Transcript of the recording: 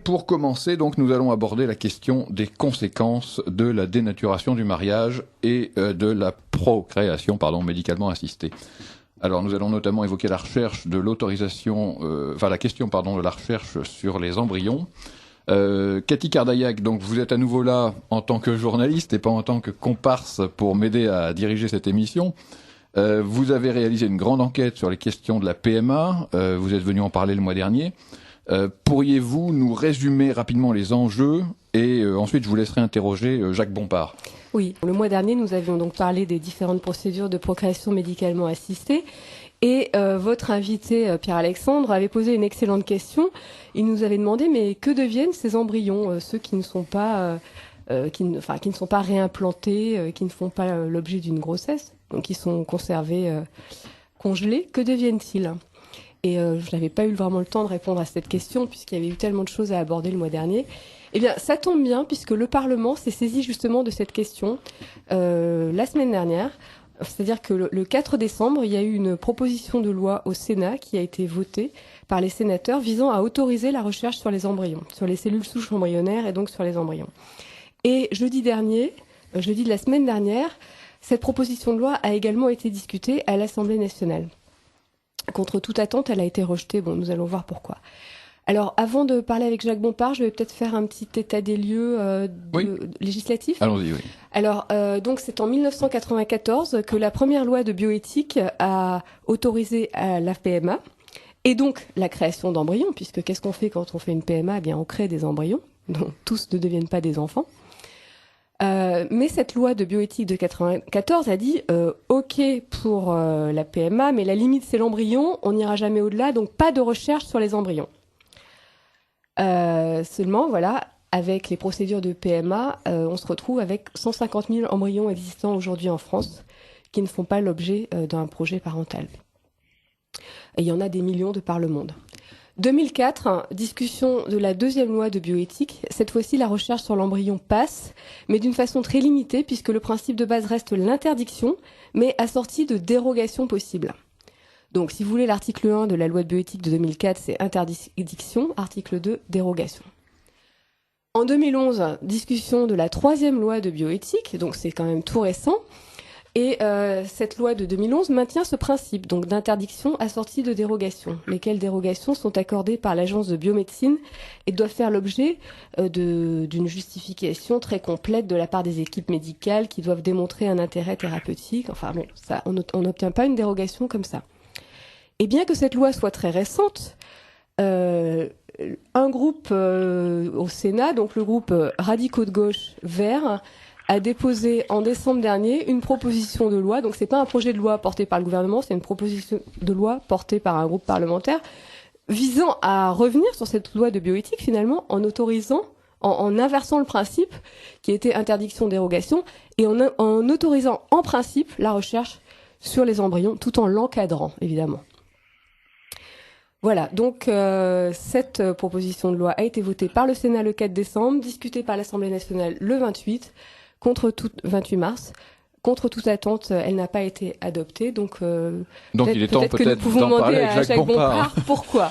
pour commencer, donc, nous allons aborder la question des conséquences de la dénaturation du mariage et de la procréation, médicalement assistée. Alors, nous allons notamment évoquer la recherche de l'autorisation, la question, de la recherche sur les embryons. Cathy Cardaillac, donc, vous êtes à nouveau là en tant que journaliste et pas en tant que comparse pour m'aider à diriger cette émission. Vous avez réalisé une grande enquête sur les questions de la PMA. Vous êtes venu en parler le mois dernier. Pourriez-vous nous résumer rapidement les enjeux et ensuite je vous laisserai interroger Jacques Bompard. Oui, le mois dernier nous avions donc parlé des différentes procédures de procréation médicalement assistée et votre invité Pierre-Alexandre avait posé une excellente question. Il nous avait demandé mais que deviennent ces embryons, ceux qui ne sont pas qui ne sont pas réimplantés, qui ne font pas l'objet d'une grossesse, donc qui sont conservés congelés, que deviennent-ils ? Et je n'avais pas eu vraiment le temps de répondre à cette question puisqu'il y avait eu tellement de choses à aborder le mois dernier. Eh bien, ça tombe bien puisque le Parlement s'est saisi justement de cette question la semaine dernière. C'est-à-dire que le 4 décembre, il y a eu une proposition de loi au Sénat qui a été votée par les sénateurs visant à autoriser la recherche sur les embryons, sur les cellules souches embryonnaires et donc sur les embryons. Et jeudi de la semaine dernière, cette proposition de loi a également été discutée à l'Assemblée nationale. Contre toute attente, elle a été rejetée. Bon, nous allons voir pourquoi. Alors, avant de parler avec Jacques Bompard, je vais peut-être faire un petit état des lieux législatif. Allons-y, oui. Alors, donc, c'est en 1994 que la première loi de bioéthique a autorisé la PMA et donc la création d'embryons, puisque qu'est-ce qu'on fait quand on fait une PMA ? Eh bien, on crée des embryons, dont tous ne deviennent pas des enfants. Mais cette loi de bioéthique de 94 a dit OK pour la PMA, mais la limite c'est l'embryon, on n'ira jamais au-delà, donc pas de recherche sur les embryons. Seulement, voilà, avec les procédures de PMA, on se retrouve avec 150 000 embryons existants aujourd'hui en France qui ne font pas l'objet d'un projet parental. Et il y en a des millions de par le monde. 2004, discussion de la deuxième loi de bioéthique. Cette fois-ci, la recherche sur l'embryon passe, mais d'une façon très limitée, puisque le principe de base reste l'interdiction, mais assorti de dérogations possibles. Donc, si vous voulez, l'article 1 de la loi de bioéthique de 2004, c'est interdiction, article 2, dérogation. En 2011, discussion de la troisième loi de bioéthique, donc c'est quand même tout récent. Et cette loi de 2011 maintient ce principe donc d'interdiction assortie de dérogations, lesquelles dérogations sont accordées par l'Agence de biomédecine et doivent faire l'objet d'une justification très complète de la part des équipes médicales qui doivent démontrer un intérêt thérapeutique. Enfin bon, ça, on n'obtient pas une dérogation comme ça. Et bien que cette loi soit très récente, un groupe au Sénat, donc le groupe Radicaux de gauche Verts, a déposé en décembre dernier une proposition de loi. Donc c'est pas un projet de loi porté par le gouvernement, c'est une proposition de loi portée par un groupe parlementaire visant à revenir sur cette loi de bioéthique finalement en autorisant, en inversant le principe qui était interdiction-dérogation et en autorisant en principe la recherche sur les embryons tout en l'encadrant évidemment. Voilà, donc cette proposition de loi a été votée par le Sénat le 4 décembre, discutée par l'Assemblée nationale le 28 mars. Contre toute attente, elle n'a pas été adoptée. Donc il est temps peut-être d'en parler avec Jacques Bompard. Pourquoi ?